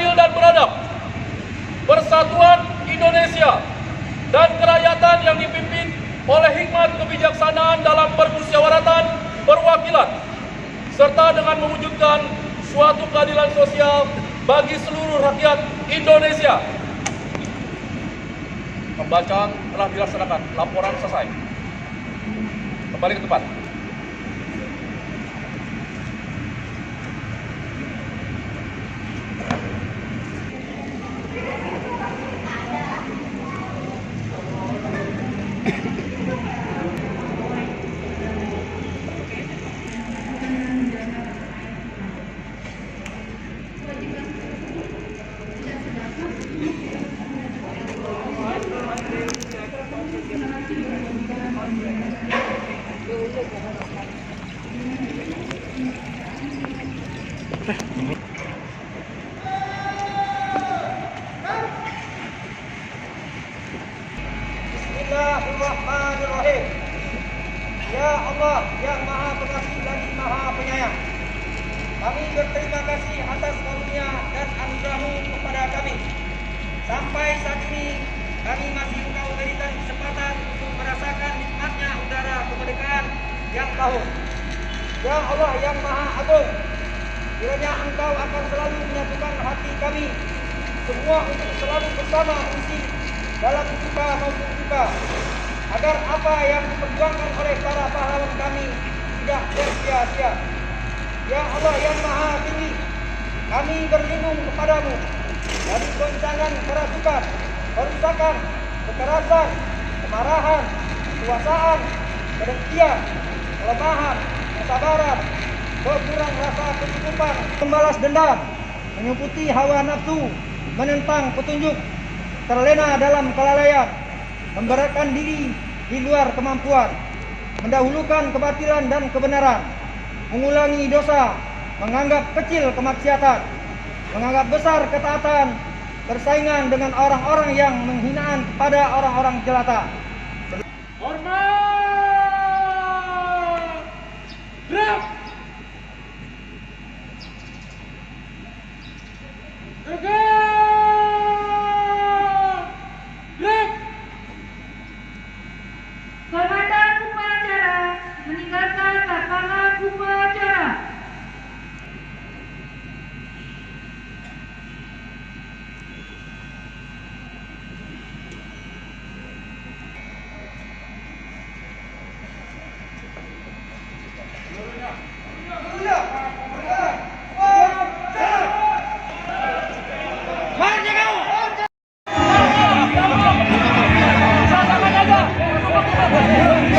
adil dan beradab, persatuan Indonesia, dan kerakyatan yang dipimpin oleh hikmat kebijaksanaan dalam permusyawaratan perwakilan, serta dengan mewujudkan suatu keadilan sosial bagi seluruh rakyat Indonesia. Pembacaan telah dilaksanakan, laporan selesai. Kembali ke tempat. Bismillahirrahmanirrahim. Ya Allah yang Maha Pengasih lagi Maha Penyayang, kami berterima kasih atas karunia dan anugerah-Mu kepada kami. Sampai saat ini kami masih Engkau berikan kesempatan untuk merasakan nikmatnya udara kemerdekaan yang baru. Ya Allah yang Maha Agung, kiranya Engkau akan selalu menyatukan hati kami semua untuk selalu bersama mengisi dalam suka maupun duka, agar apa yang diperjuangkan oleh para pahlawan kami tidak sia-sia. Ya Allah yang Maha Tinggi, kami berlindung kepadamu dari goncangan kerasukan, kerusakan, kekerasan, kemarahan, kekuasaan, kedengkian, kelemahan, kesabaran, kekurang rasa kecukupan, membalas dendam, menyuputi hawa nafsu, menentang petunjuk, terlena dalam kelalaian, memberatkan diri di luar kemampuan, mendahulukan kebatilan dan kebenaran, mengulangi dosa, menganggap kecil kemaksiatan, menganggap besar ketaatan, bersaingan dengan orang-orang yang menghinaan kepada orang-orang jelata. Hormat! Gerak! Komandan upacara meninggalkan lapangan upacara.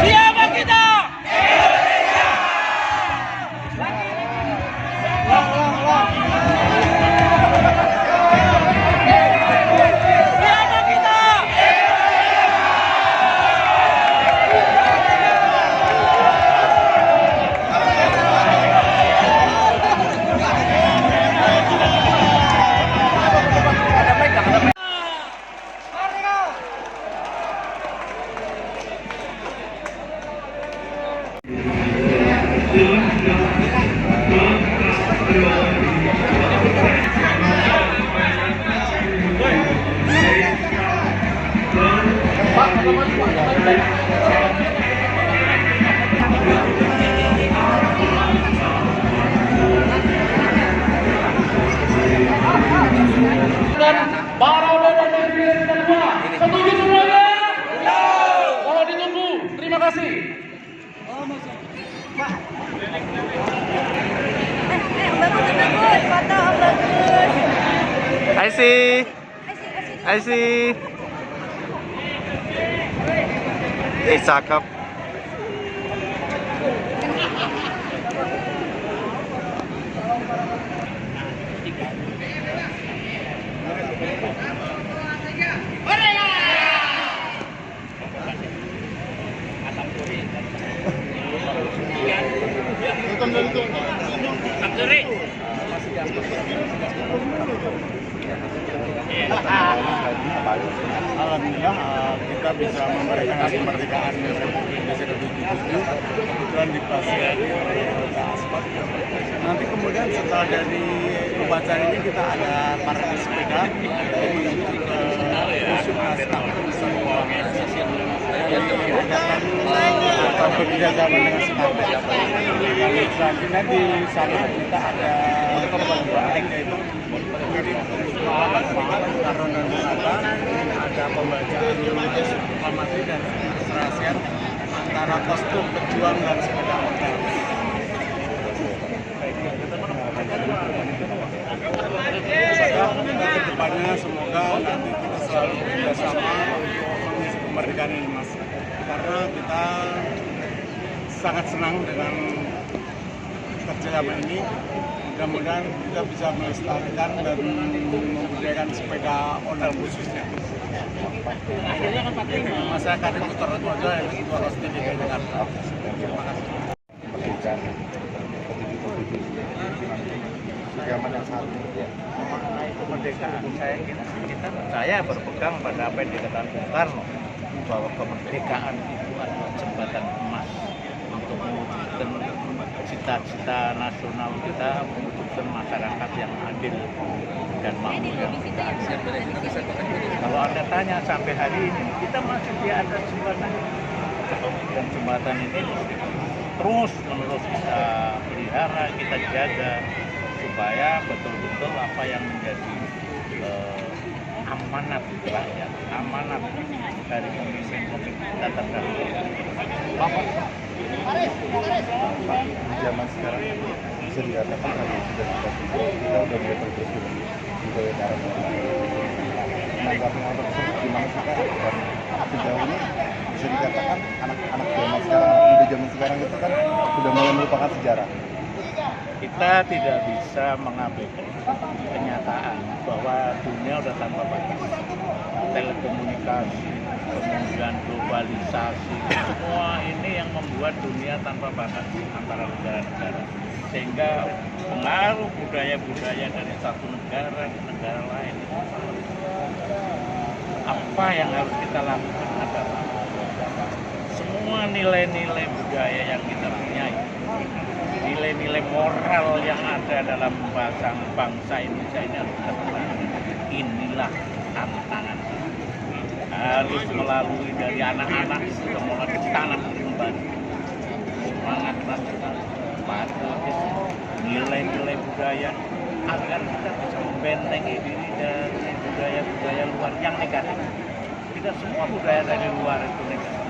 Siapa kita? Siapa kita? Dan para dan semua setuju semuanya? Mohon ditunggu. Terima kasih. I see. I see. Cakep. Alhamdulillah kita bisa memeriahkan kemerdekaan Republik Indonesia ke-77 kebetulan di Pasir Aspat. Nanti kemudian kemudian setelah dari upacara ini kita ada parade sepeda menuju ke Museum atau bekerjasama dengan Semarang. Lalu selanjutnya di sana kita ada perlombaan yaitu mirip Karona Nusantara, ada pembacaan proklamasi dan serasian antara kostum pejuang dan sepeda motor. Kedepannya semoga nanti kita selalu bekerjasama untuk mengisi kemerdekaan ini, Mas. Karena kita sangat senang dengan kerjasama ini. Mudah-mudahan kita bisa melestarikan dan membudidayakan sepeda online khususnya. Saya Karim Putra yang Ketua Rosti DKI Jakarta. Terima kasih. Mengenai kemerdekaan saya berpegang pada apa yang dikatakan Bung Karno, bahwa kemerdekaan itu adalah jembatan emas untuk mewujudkan cita-cita nasional kita, mewujudkan masyarakat yang adil dan makmur yang kita adil. Kalau Anda tanya sampai hari ini kita masih di atas jembatan ini, dan jembatan ini terus menerus kita pelihara, kita jaga supaya betul-betul apa yang menjadi amanat rakyat, amanat dari pemimpin-pemimpin kita terdahulu. Di zaman sekarang bisa dikatakan kalau sudah kita udah mulai tergusur budaya cara menanggapi hal tersebut gimana sih Kak? Dan sejauh ini bisa dikatakan anak-anak zaman sekarang, anak muda zaman sekarang itu kan sudah mulai melupakan sejarah. Kita tidak bisa mengabaikan kenyataan bahwa dunia sudah tanpa batas. Telekomunikasi, kemudian globalisasi, semua ini yang membuat dunia tanpa batas antara negara-negara. Sehingga pengaruh budaya-budaya dari satu negara ke negara lain. Apa yang harus kita lakukan adalah semua nilai-nilai budaya yang kita punya, nilai-nilai moral yang ada dalam bangsa Indonesia ini harus kita perangi. Inilah tantangan kita. Harus melalui dari anak-anak kita mulai ditanam kembali semangat nasional, patriotis, nilai-nilai budaya agar kita bisa membentengi diri dari budaya-budaya luar yang negatif. Tidak semua budaya dari luar itu negatif.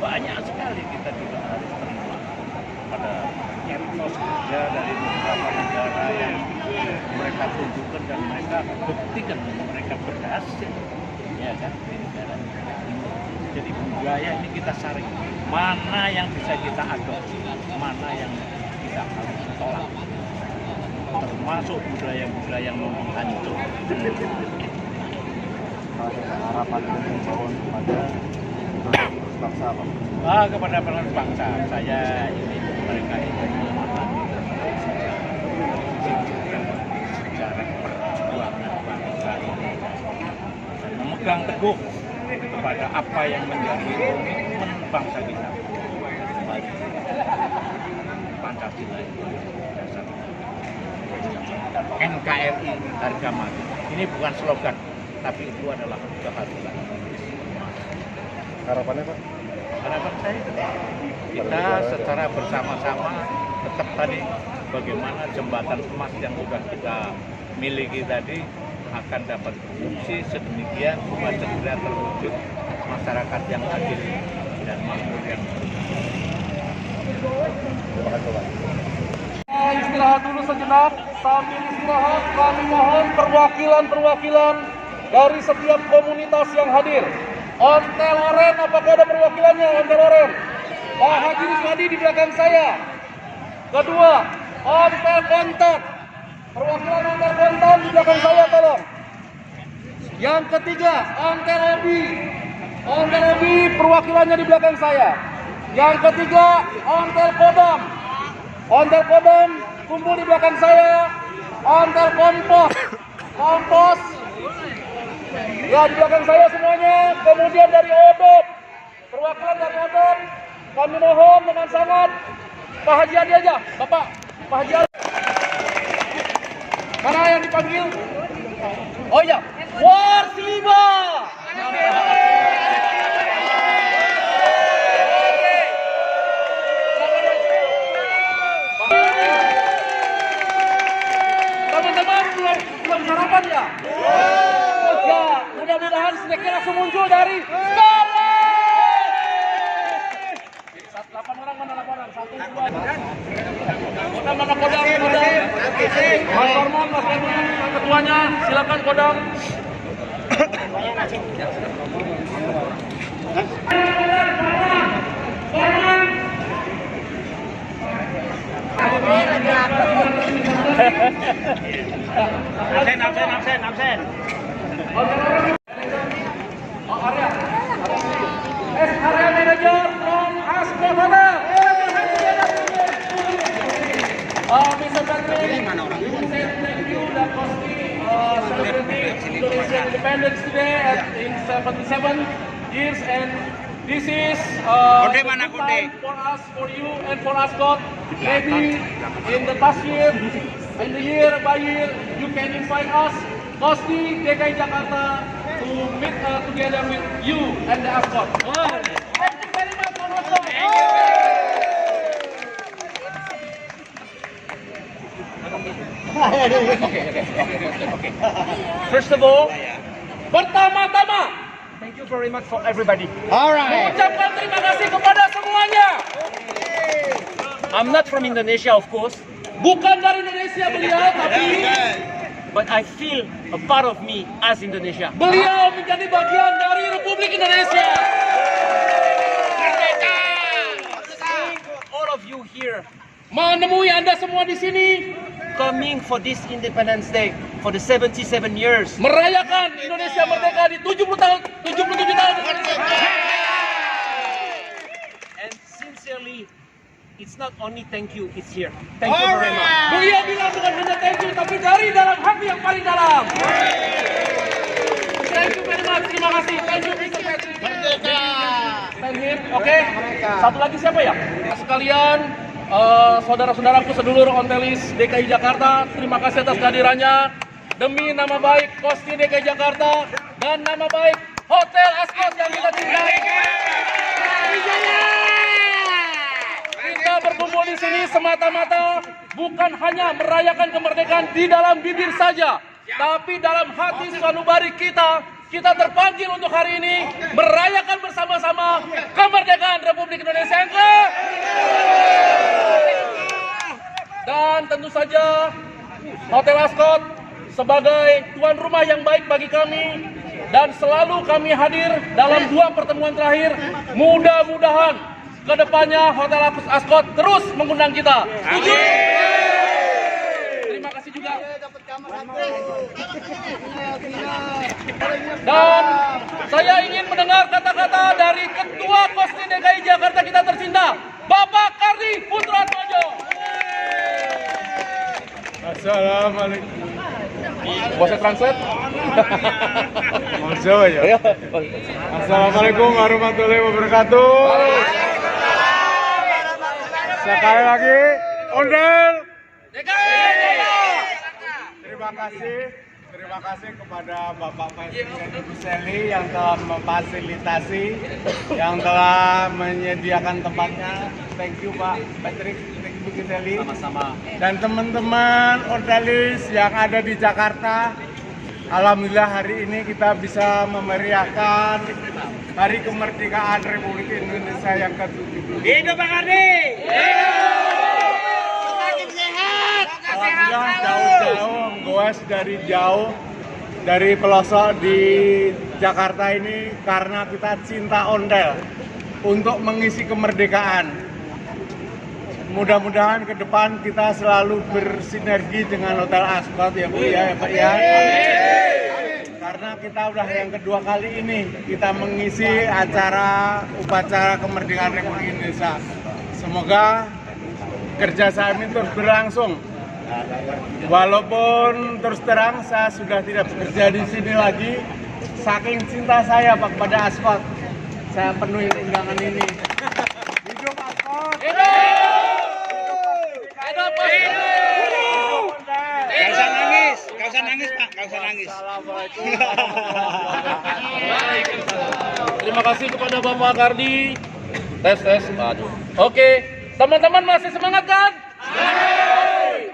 Banyak sekali kita juga harus terima pada etos kerja dari beberapa negara yang mereka tunjukkan dan mereka buktikan mereka berhasil, ya kan, di negara ini. Jadi budaya ini kita saring, mana yang bisa kita adopsi, mana yang kita harus tolak, termasuk budaya-budaya yang menghancur. Harapan dan himbauan kepada bangsa apa? Kepada penerus bangsa, saya ingin mereka itu memahami sejarah perjuangan bangsa ini dan memegang teguh kepada apa yang menjadi komitmen bangsa kita. Pancasila itu dasar NKRI harga mati. Ini bukan slogan, tapi itu adalah keharusan. Harapannya Pak? Harapan saya kita secara bersama-sama tetap tadi bagaimana jembatan emas yang sudah kita miliki tadi akan dapat berfungsi sedemikian supaya segera terwujud masyarakat yang adil dan makmur yang Terima kasih Pak. Istirahat dulu sejenak. Sambil istirahat kami mohon perwakilan dari setiap komunitas yang hadir. Ontel Oren, apakah ada perwakilannya? Ontel Oren. Pak Haji Ruswadi di belakang saya. Kedua, Ontel Kontan. Perwakilan Ontel Kontan di belakang saya, tolong. Yang ketiga, Ontel Obi. Ontel Obi perwakilannya di belakang saya. Yang ketiga, Ontel Kodam. Ontel Kodam kumpul di belakang saya. Ontel Kompos. Ya, di belakang saya semuanya. Kemudian dari ODOP, perwakilan dari ODOP, kami mohon dengan sangat Pak Haji Adi aja, Bapak Pak Haji Adi. Mana yang dipanggil? Oh iya, Warsiba. Teman-teman belum sarapan ya? Ya, mudah-mudahan snacknya langsung muncul dari Scarlet. 8 orang mana 8 orang? 1, 2. Mana Kodam? Mas Kormon, ketuanya, silakan Kodam. Absen. Area manager from Askovana. Mr. Patrick, thank you dan Kosti celebrating Indonesian Independence Today in 77 years, and this is good time for us, for you, and for us, God. Maybe in the past year, in the year by year, you can invite us, Kosti DKI Jakarta, to meet together with you and the Ascot. Thank you very much, Konoso. First of all, pertama-tama, thank you very much for everybody. Mengucapkan terima kasih kepada semuanya. I'm not from Indonesia, of course, Bukan dari Indonesia beliau, tapi but I feel a part of me as Indonesia. beliau menjadi bagian dari Republik Indonesia. All of you here Menemui Anda semua di sini, coming for this Independence Day for the 77 years. merayakan Indonesia merdeka di 77 tahun. And sincerely, it's not only thank you, it's here. Thank you very much. Beliau bilang bukan hanya thank you, tapi dari dalam hati yang paling dalam. Thank you very much, terima kasih. Thank you, Mr. Patrick. Thank him. Oke. Satu lagi siapa ya? Sekalian, saudara-saudaraku sedulur Ontelis DKI Jakarta, terima kasih atas kehadirannya. Demi nama baik Kosti DKI Jakarta dan nama baik Hotel Ascot yang kita cintai. Kita berkumpul di sini semata-mata bukan hanya merayakan kemerdekaan di dalam bibir saja, tapi dalam hati sanubari kita terpanggil untuk hari ini merayakan bersama-sama kemerdekaan Republik Indonesia yang ke. Dan tentu saja Hotel Ascot sebagai tuan rumah yang baik bagi kami dan selalu kami hadir dalam 2 pertemuan terakhir. Mudah-mudahan kedepannya Hotel Ascot terus mengundang kita. Setuju? Terima kasih juga. Dan saya ingin mendengar kata-kata dari Ketua Kosti DKI Jakarta kita tercinta, Bapak Kardi Putratmojo. Assalamualaikum. Bisa translate? Assalamualaikum warahmatullahi wabarakatuh. Sekali lagi, Ondel. Terima kasih kepada Bapak Presiden Ibu Seli yang telah memfasilitasi, yang telah menyediakan tempatnya. Thank you Pak Patrick, thank you Bu Seli. Sama-sama. Dan teman-teman Ontelis yang ada di Jakarta, alhamdulillah hari ini kita bisa memeriahkan Hari Kemerdekaan Republik Indonesia yang ke-70. Hidup Pak Kardi! Alhamdulillah jauh-jauh goes dari jauh dari pelosok di Jakarta ini karena kita cinta Ondel untuk mengisi kemerdekaan. Mudah-mudahan ke depan kita selalu bersinergi dengan Hotel Ascot ya Bu ya Pak ya. Karena kita udah yang kedua kali ini kita mengisi upacara kemerdekaan Republik Indonesia. Semoga kerjasama ini terus berlangsung. Walaupun terus terang saya sudah tidak bekerja di sini lagi, saking cinta saya Pak kepada Ascot, saya penuhi undangan ini. Hidup Ascot! Hidup! Hidup! Jangan nangis! usah nangis Pak, nggak usah nangis. Terima kasih kepada Bapak Kardi. Tes. Aduh. Oke, teman-teman masih semangat kan?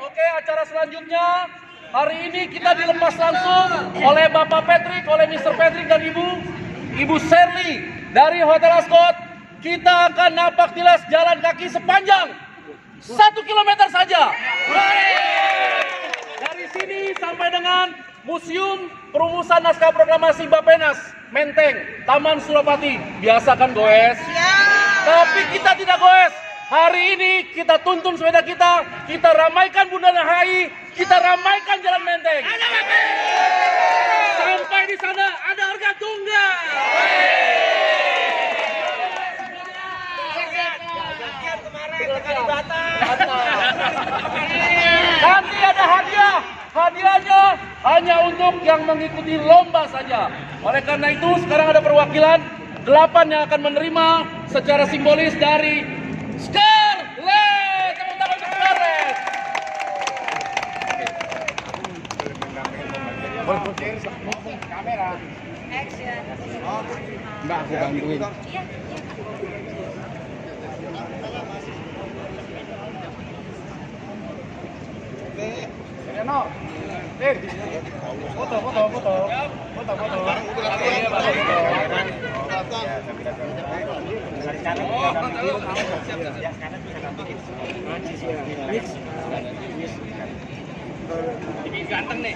Oke, acara selanjutnya hari ini kita dilepas langsung oleh Bapak Patrick, oleh Mr. Patrick dan Ibu Shirley dari Hotel Ascot. Kita akan napak tilas jalan kaki sepanjang 1 kilometer saja. Dari sini sampai dengan Museum Perumusan Naskah Proklamasi Bappenas, Menteng, Taman Suropati. Biasa kan goes? Tapi kita tidak goes. Hari ini kita tuntun sepeda kita ramaikan Bundaran HI, kita ramaikan Jalan Menteng. Sampai di sana ada harga tunggal. Nanti ada hadiah. Hadiahnya hanya untuk yang mengikuti lomba saja. Oleh karena itu sekarang ada perwakilan 8 yang akan menerima secara simbolis dari Scarlett. Tepuk tangan untuk Scarlett. Mbak, aku bantuin. Ini ganteng nih.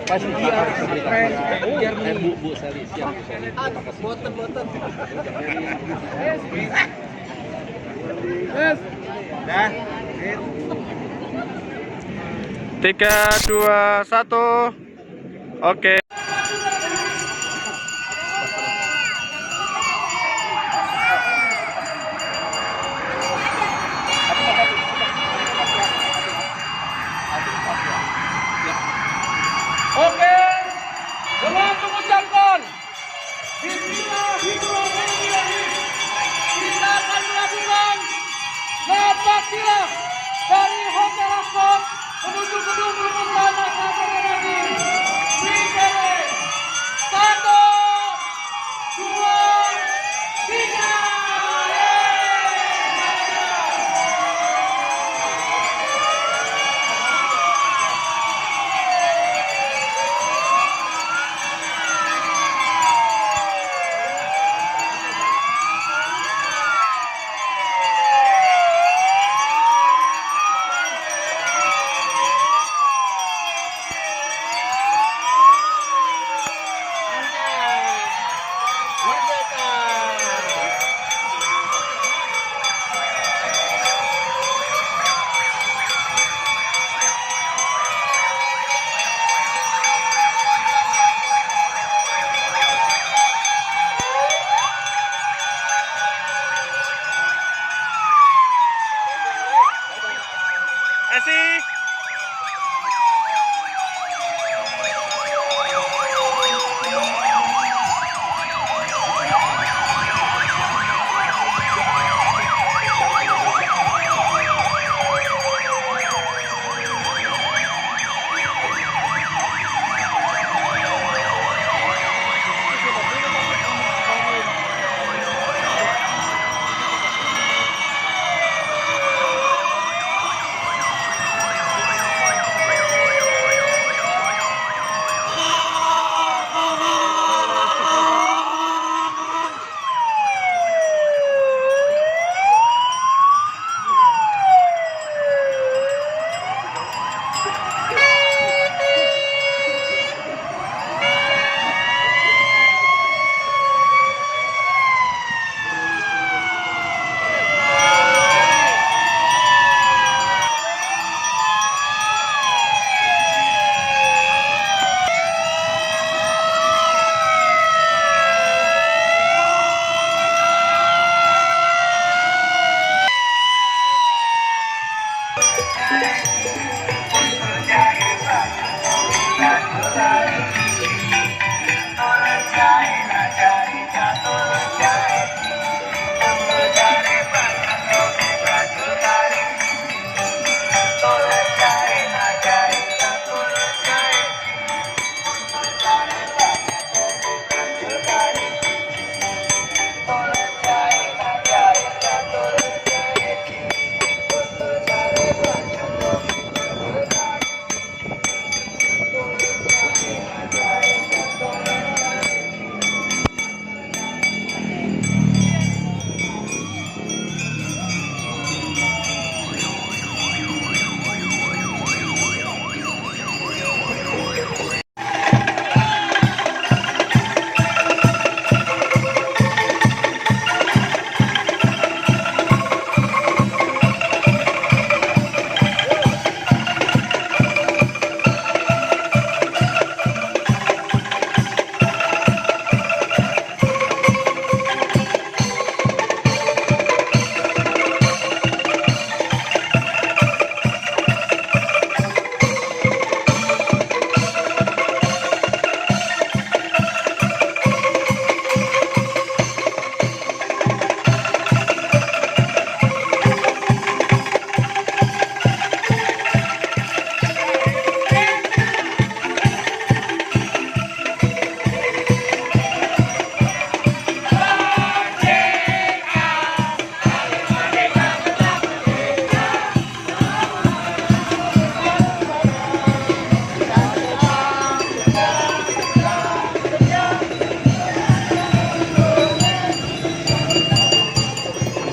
Pasti biar Bu Sally siap. Boten. 3, 2, 1. Oke. Oke, dengan mengucapkan Bismillahirrahmanirrahim, kita akan melakukan napak tilas dari Hotel Ascot menuju gedung Perumusan Naskah Proklamasi. Dimulai. 1, 2, 3.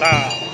Mantap.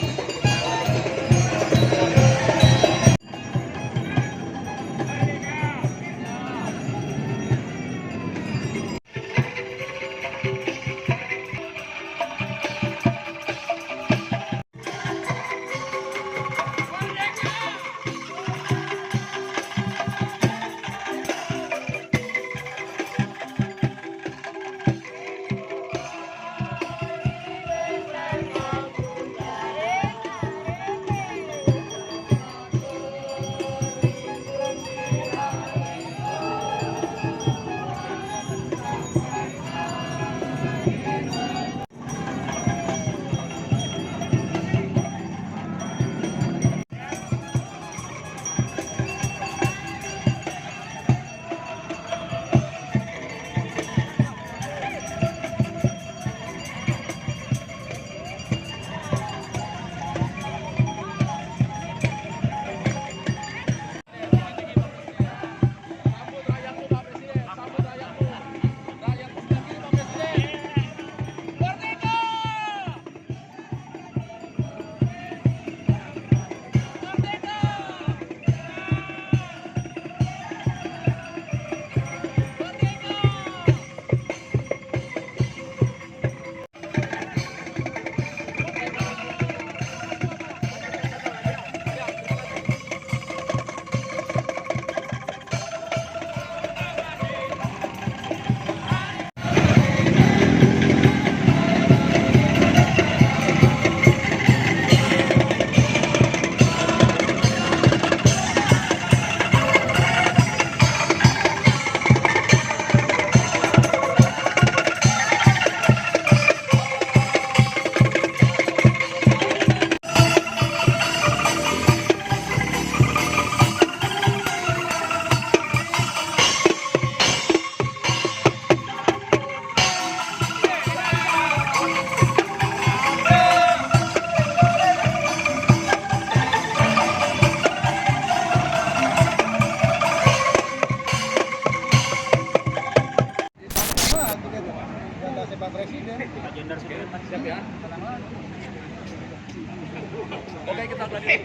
Oke, kita lanjut.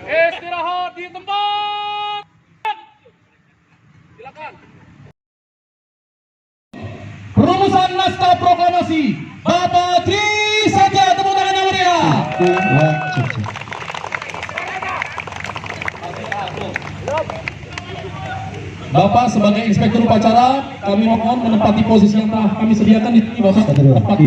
Istirahat di tempat. Silakan. Rumusan naskah proklamasi Bapak Tri Satya, tepuk tangan yang meriah. Bapak sebagai inspektur upacara, kami mohon menempati posisi yang telah kami sediakan di sini, Bapak. Tepat.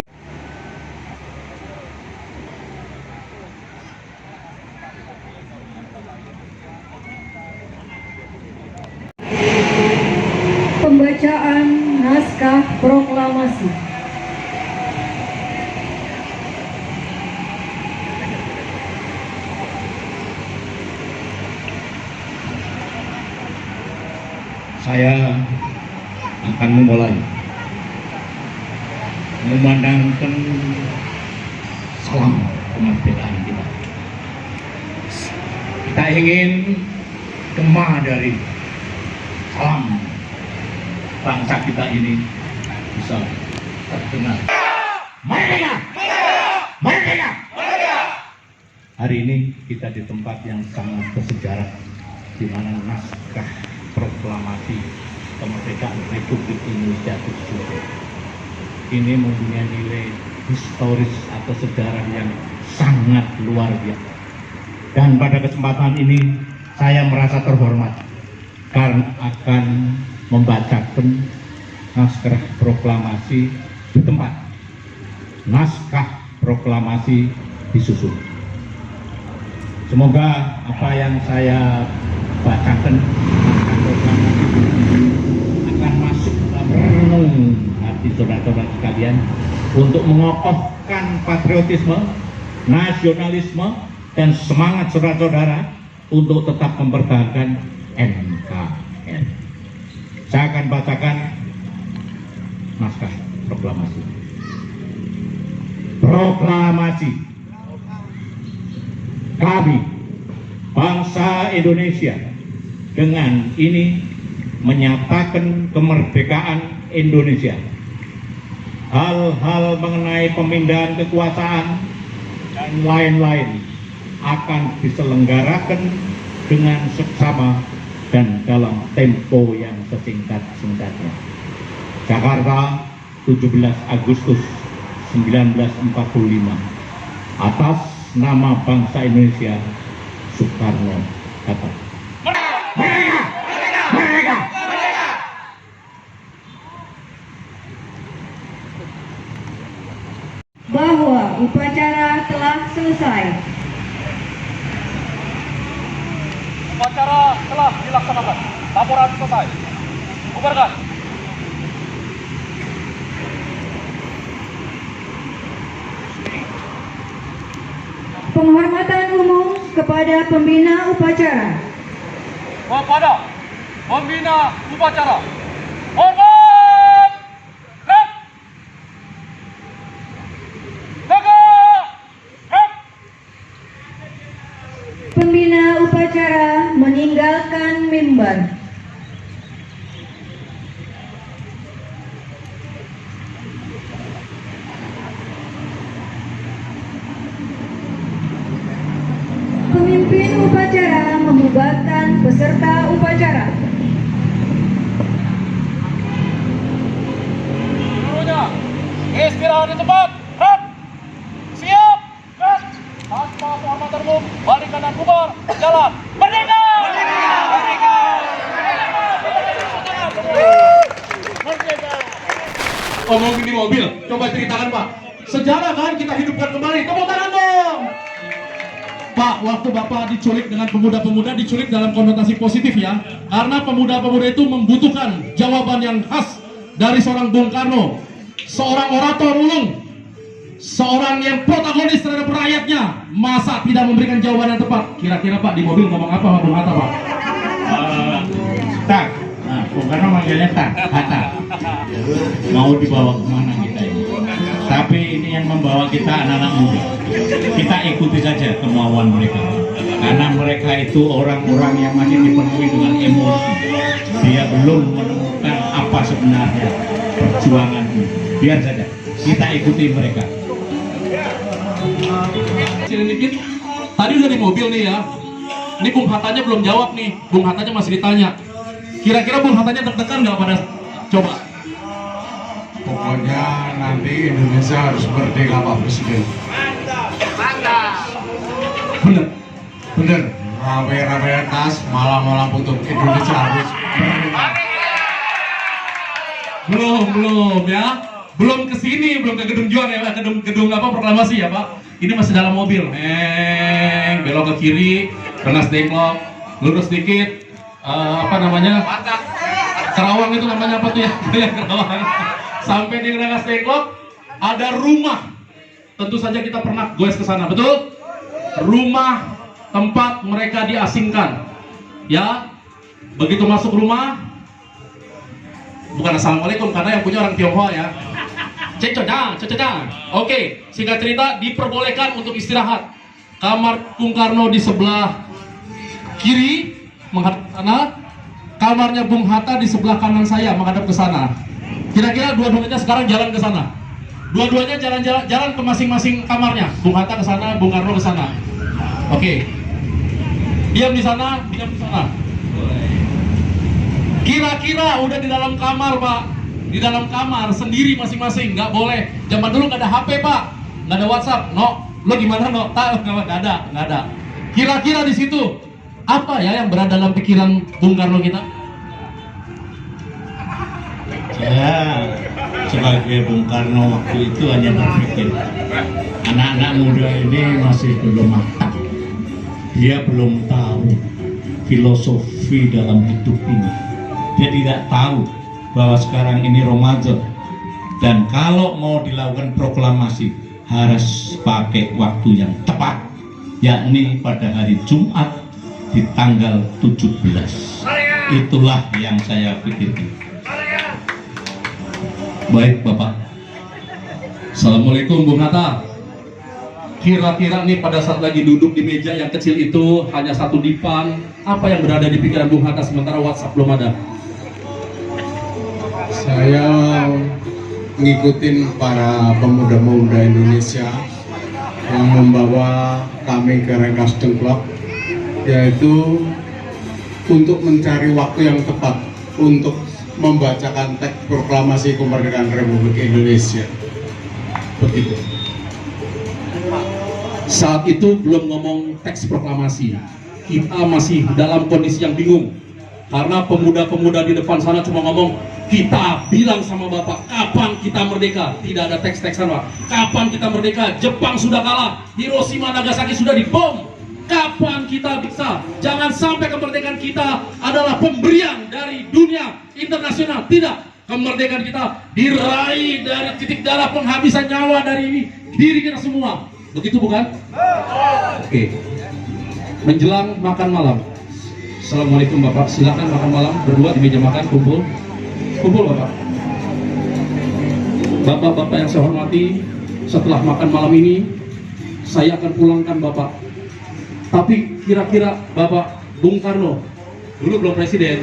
Pembacaan naskah proklamasi. Saya akan memulai memandangkan salam kemerdekaan kita. Kita ingin gema dari salam bangsa kita ini bisa terdengar. Merdeka! Merdeka! Merdeka! Hari ini kita di tempat yang sangat bersejarah, di mana naskah proklamasi kemerdekaan Republik Indonesia tersebut ini mempunyai nilai historis atau sejarah yang sangat luar biasa. Dan pada kesempatan ini saya merasa terhormat karena akan membacakan naskah proklamasi di tempat naskah proklamasi disusun. Semoga apa yang saya bacakan akan masuk dalam renung hati saudara-saudara sekalian untuk mengokohkan patriotisme, nasionalisme, dan semangat saudara-saudara untuk tetap mempertahankan NKRI. Saya akan bacakan naskah proklamasi. Proklamasi. Kami, bangsa Indonesia, dengan ini menyatakan kemerdekaan Indonesia. Hal-hal mengenai pemindahan kekuasaan dan lain-lain akan diselenggarakan dengan seksama dan dalam tempo yang sesingkat-singkatnya. Jakarta, 17 Agustus 1945. Atas nama bangsa Indonesia, Soekarno-Hatta. Bahwa upacara telah selesai. Upacara telah dilaksanakan. Laporan selesai. Bubarkan. Penghormatan umum kepada pembina upacara. Kepada pembina upacara. Hormat! Rep! Tegak! Rep! Pembina upacara meninggalkan mimbar. Pemimpin upacara membubarkan peserta upacara. Seluruhnya istirahat di tempat. Rep! Siap! Gas! Tanpa penghormatan umum, balik kanan bubar, jalan. Merdeka! Merdeka! Ngomongin di mobil, coba ceritakan Pak. Sejarah kan kita hidupkan kembali. Tepuk tangan dong. Pak, waktu Bapak diculik dengan pemuda-pemuda, diculik dalam konotasi positif ya. Karena pemuda-pemuda itu membutuhkan jawaban yang khas dari seorang Bung Karno, seorang orator ulung, seorang yang protagonis terhadap rakyatnya. Masa tidak memberikan jawaban yang tepat? Kira-kira Pak di mobil ngomong apa sama Bung Hatta Pak? Tak, nah, Bung Karno manggilnya tak, Hatta. Mau dibawa kemana kita ini? Tapi ini yang membawa kita anak-anak muda. Kita ikuti saja kemauan mereka. Karena mereka itu orang-orang yang masih dipenuhi dengan emosi. Dia belum menemukan apa sebenarnya perjuangan ini. Biar saja, kita ikuti mereka. Dikit. Tadi udah di mobil nih ya. Ini Bung Hattanya belum jawab nih. Bung Hattanya masih ditanya. Kira-kira Bung Hattanya deg-degan nggak pada coba? Pokoknya nanti Indonesia harus merdeka Pak Presiden. Bener. Bener. Rame-rame tas, malam-malam untuk Indonesia harus merdeka. Belum ya. Belum ke sini, belum ke gedung juang ya, gedung apa proklamasi ya Pak. Ini masih dalam mobil. Belok ke kiri, Rengas Dengklok, lurus dikit. Apa namanya? Kerawang itu namanya apa tuh ya? Kerawang. Sampai di Rengas Dengklok ada rumah. Tentu saja kita pernah goes ke sana, betul? Rumah tempat mereka diasingkan. Ya. Begitu masuk rumah, bukan assalamualaikum karena yang punya orang Tionghoa ya. Cecodang. Oke, singkat cerita diperbolehkan untuk istirahat. Kamar Bung Karno di sebelah kiri menghadap ke sana. Kamarnya Bung Hatta di sebelah kanan saya menghadap ke sana. Kira-kira dua-duanya sekarang jalan ke sana. Dua-duanya jalan ke masing-masing kamarnya. Bung Hatta ke sana, Bung Karno ke sana. Oke. Diam di sana, diam di sana. Kira-kira udah di dalam kamar, Pak. Di dalam kamar sendiri masing-masing, nggak boleh. Zaman dulu nggak ada HP, Pak. Nggak ada WhatsApp. No, lo gimana, no? Nggak ada. Kira-kira di situ apa ya yang berada dalam pikiran Bung Karno kita? Saya sebagai Bung Karno waktu itu hanya berpikir anak-anak muda ini masih belum matang. Dia belum tahu filosofi dalam hidup ini. Dia tidak tahu bahwa sekarang ini Ramadan dan kalau mau dilakukan proklamasi harus pakai waktu yang tepat, yakni pada hari Jumat di tanggal 17. Itulah yang saya pikirkan. Baik Bapak. Assalamualaikum Bung Hatta. Kira-kira nih pada saat lagi duduk di meja yang kecil itu hanya satu dipan, apa yang berada di pikiran Bung Hatta sementara WhatsApp belum ada? Saya ngikutin para pemuda-pemuda Indonesia yang membawa kami ke Rengas Dengklok, yaitu untuk mencari waktu yang tepat untuk membacakan teks proklamasi kemerdekaan Republik Indonesia. Begitu. Saat itu belum ngomong teks proklamasi. Kita masih dalam kondisi yang bingung. Karena pemuda-pemuda di depan sana cuma ngomong, kita bilang sama Bapak, kapan kita merdeka? Tidak ada teks-teksan, Pak. Kapan kita merdeka? Jepang sudah kalah, Hiroshima, Nagasaki sudah dibom. Kapan kita bisa? Jangan sampai kemerdekaan kita adalah pemberian dari dunia internasional. Tidak, kemerdekaan kita diraih dari titik darah penghabisan nyawa dari diri kita semua. Begitu bukan? Oke. Menjelang makan malam. Assalamualaikum Bapak, silakan makan malam berdua di meja makan, kumpul. Kumpul Bapak. Bapak-bapak yang saya hormati, setelah makan malam ini saya akan pulangkan Bapak. Tapi kira-kira Bapak Bung Karno, dulu belum presiden.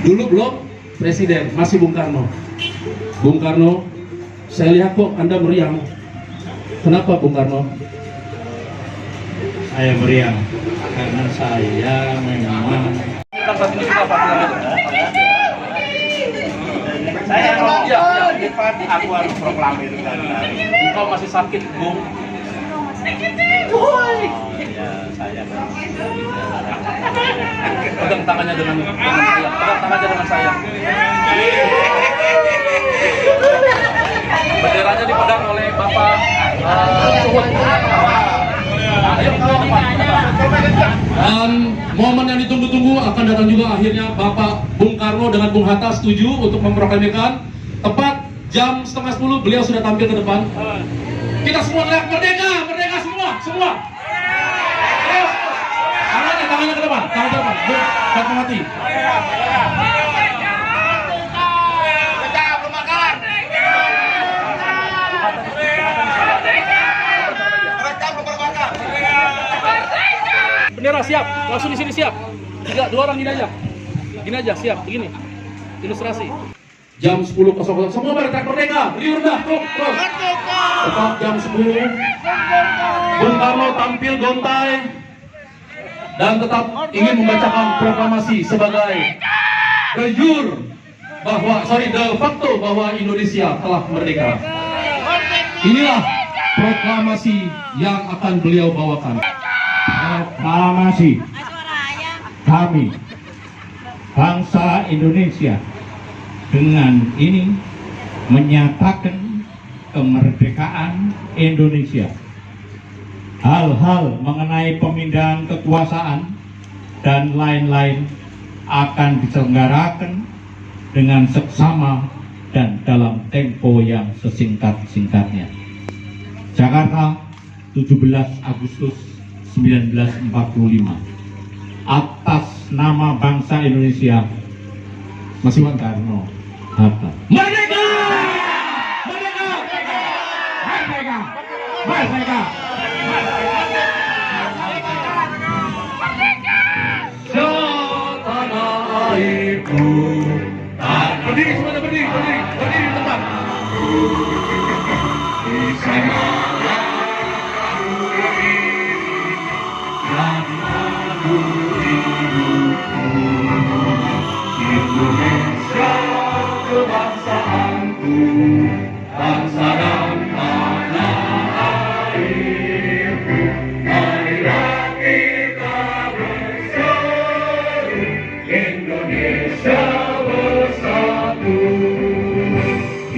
Dulu belum presiden, masih Bung Karno. Bung Karno, saya lihat kok Anda meriang. Kenapa Bung Karno? Saya meriang karena saya memang Saya mau Ya, aku harus proklamasikan. engkau masih sakit, Bung. Ya, saya Pegang tangannya dengan saya. Pegang tangannya dengan saya. Benderanya dipegang oleh Bapak Suhut. Ayo ke depan. Dan momen yang ditunggu-tunggu akan datang juga akhirnya. Bapak Bung Karno dengan Bung Hatta setuju untuk memproklamirkan. Tepat jam 9:30 beliau sudah tampil ke depan. Kita semua teriak merdeka, merdeka semua, semua. Ayo, tangannya ke depan, tangan ke depan. Bung Fatmawati. Bendera siap, langsung di sini siap. Dua orang gini aja siap, begini. Ilustrasi. Jam 10.00 semua berteriak merdeka, berdiri rendah, terus. Tetap jam 10. Bung Karno tampil gontai dan tetap ingin membacakan proklamasi sebagai de jure de facto bahwa Indonesia telah merdeka. Inilah proklamasi yang akan beliau bawakan. proklamasi kami bangsa Indonesia dengan ini menyatakan kemerdekaan Indonesia. Hal-hal mengenai pemindahan kekuasaan dan lain-lain akan diselenggarakan dengan seksama dan dalam tempo yang sesingkat-singkatnya. Jakarta, 17 Agustus 1945. Atas nama bangsa Indonesia, Masih Bung Karno. Hatta. Merdeka! Merdeka! Merdeka! Merdeka! Tanah airku. Berdiri semuanya, berdiri di tempat. Di sana Indonesia kebangsaanku, bangsa dan tanah airku. Marilah kita berseru, Indonesia bersatu.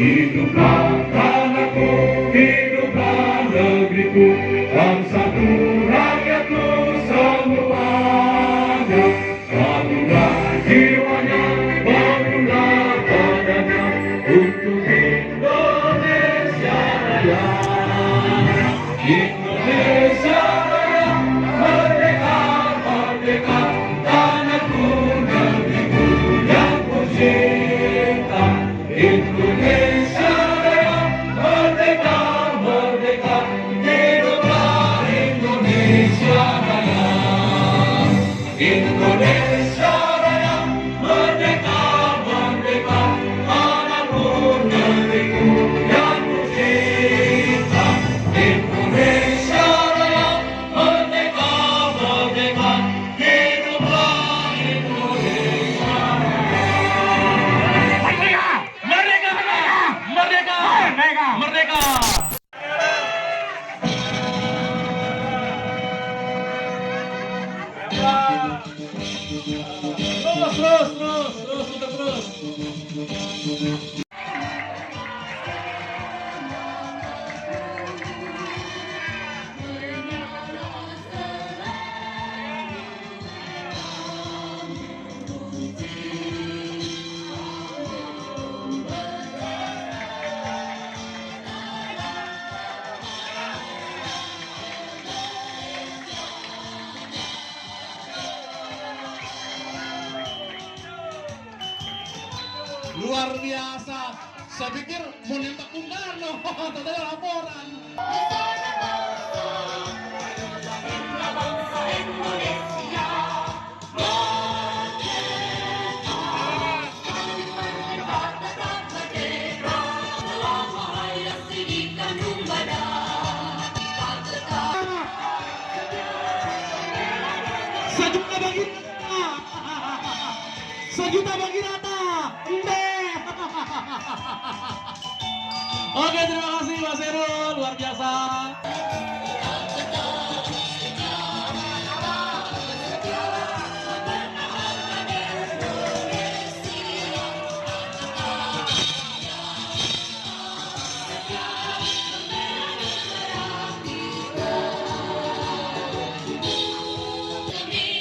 Hiduplah tanahku, hiduplah negeriku, bangsaku, rakyatku semuanya. Satulah jiwanya, bangunlah badannya untuk Indonesia Raya. Indonesia Raya, merdeka, merdeka, tanahku, negeriku yang ku cinta. Indonesia Raya, merdeka, merdeka, hiduplah Indonesia Raya. Indonesia Raya, merdeka, merdeka, tanahku, negeriku yang ku cinta. luar biasa. Saya pikir mau nembak Bung Karno, ternyata laporan. Sejuta bagi Rata. Sejuta bagi Rata. Oke, terima kasih Mas Herul, luar biasa.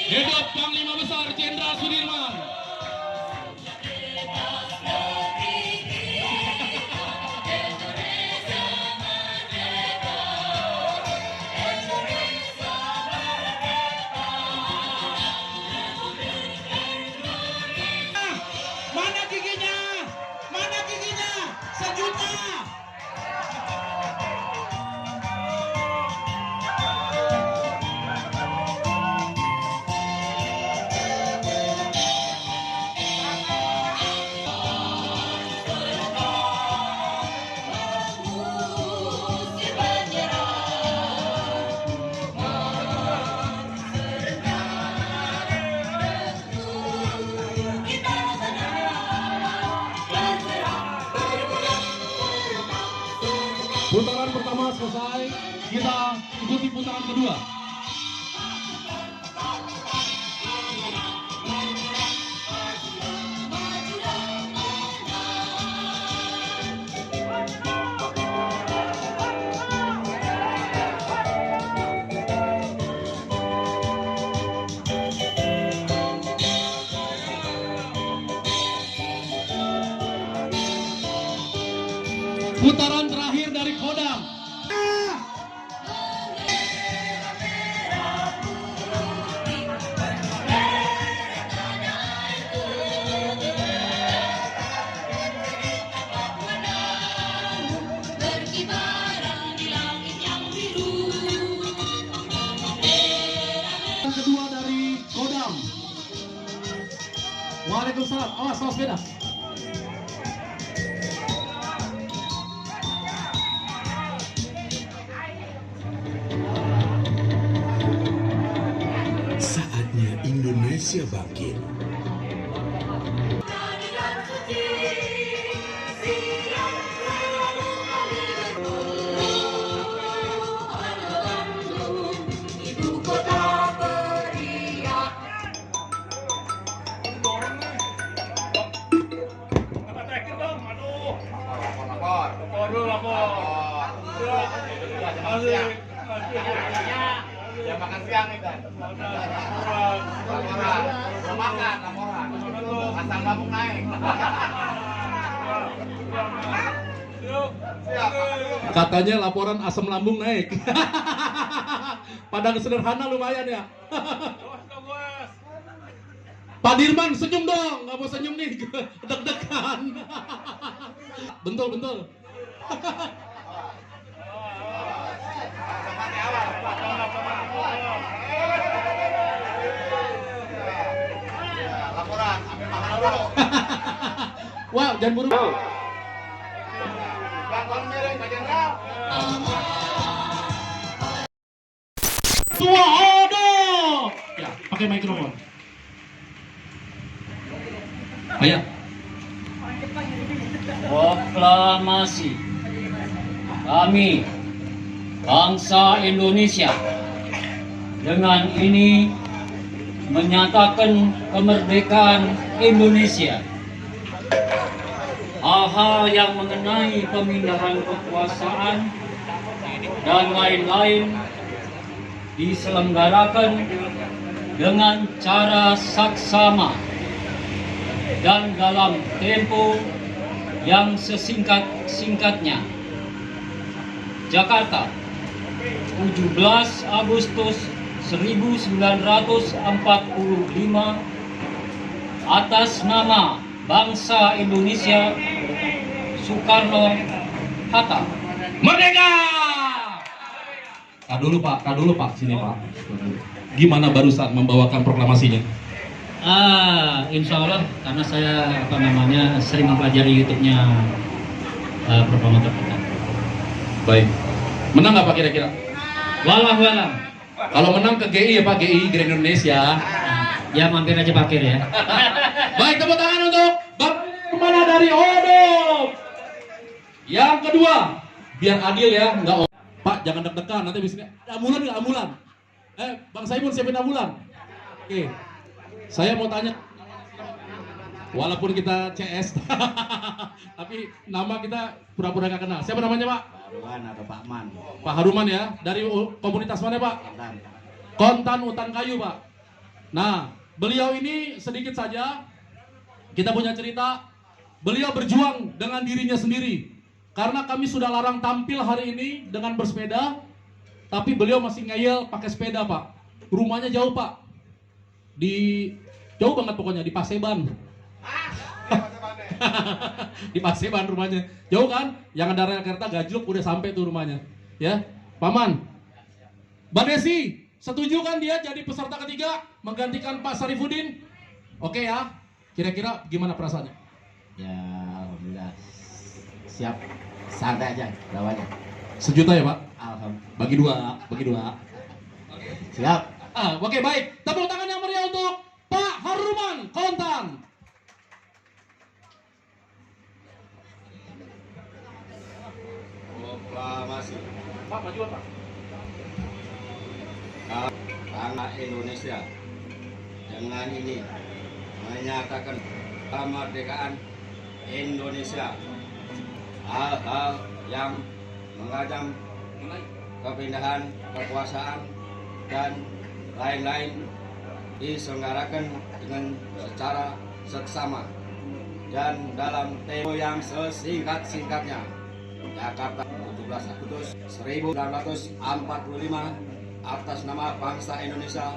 Hidup Panglima Besar Jenderal Sudirman. Mana giginya? Mana giginya? Sejuta. Putaran pertama selesai, kita ikuti putaran kedua. Putaran terakhir dari Kodam. Yang kedua dari Kodam. Waalaikumsalam. Awas, awas beda. Saatnya Indonesia bangkit. Ya makan siang nih kan. Laporan. Belum makan laporan. Asam lambung naik. Katanya laporan asam lambung naik. Padahal sederhana lumayan ya. Pak Dirman senyum dong, nggak mau senyum nih, deg-degan. Bentul. Laporan, ambil makan dulu. Wah, jangan buru. Laporan miring, Pak Jenderal. Tua Odo. Ya, pakai mikrofon. Ayah. Proklamasi kami bangsa Indonesia dengan ini menyatakan kemerdekaan Indonesia. Hal-hal yang mengenai pemindahan kekuasaan dan lain-lain diselenggarakan dengan cara saksama dan dalam tempo yang sesingkat-singkatnya. Jakarta, 17 Agustus 1945, atas nama bangsa Indonesia Soekarno-Hatta. Merdeka! Kak dulu Pak, sini Pak. Gimana barusan membawakan proklamasinya? Insya Allah karena saya sering mempelajari YouTube-nya proklamator kita. Baik. Menang nggak Pak kira-kira? Walau. Kalau menang ke GI ya Pak, GI Grand Indonesia. Ya mampir aja parkir ya. Baik, tepuk tangan untuk Bapak mana dari Odok. Yang kedua, biar adil ya, nggak Pak jangan deg-degan nanti bisnya. Ambulan nggak ambulan? Bang Saimun siapin ambulan. Oke, saya mau tanya. Walaupun kita CS, tapi nama kita pura-pura nggak kenal. Siapa namanya Pak? Haruman atau Pak Man. Pak Haruman ya, dari komunitas mana Pak? Kontan Utan Kayu Pak. Nah, beliau ini sedikit saja kita punya cerita. Beliau berjuang dengan dirinya sendiri karena kami sudah larang tampil hari ini dengan bersepeda, tapi beliau masih ngeyel pakai sepeda Pak. Rumahnya jauh Pak, jauh banget pokoknya di Paseban. Di Paseban rumahnya jauh kan, yang ada rel kereta gajluk udah sampai tuh rumahnya ya. Paman Mbak Desi setuju kan dia jadi peserta ketiga menggantikan Pak Sarifudin? Oke ya, kira-kira gimana perasaannya? Ya alhamdulillah siap, santai aja bawanya. Sejuta ya Pak? Alhamdulillah. Bagi dua. Siap. Oke baik, tepuk tangan yang meriah untuk Pak Haruman Kontan. Proklamasi Pak maju Pak. tanah Indonesia dengan ini menyatakan kemerdekaan Indonesia. Hal-hal yang mengancam kepindahan kekuasaan dan lain-lain diselenggarakan dengan secara seksama dan dalam tempo yang sesingkat-singkatnya. Jakarta 17 Agustus 1945 atas nama bangsa Indonesia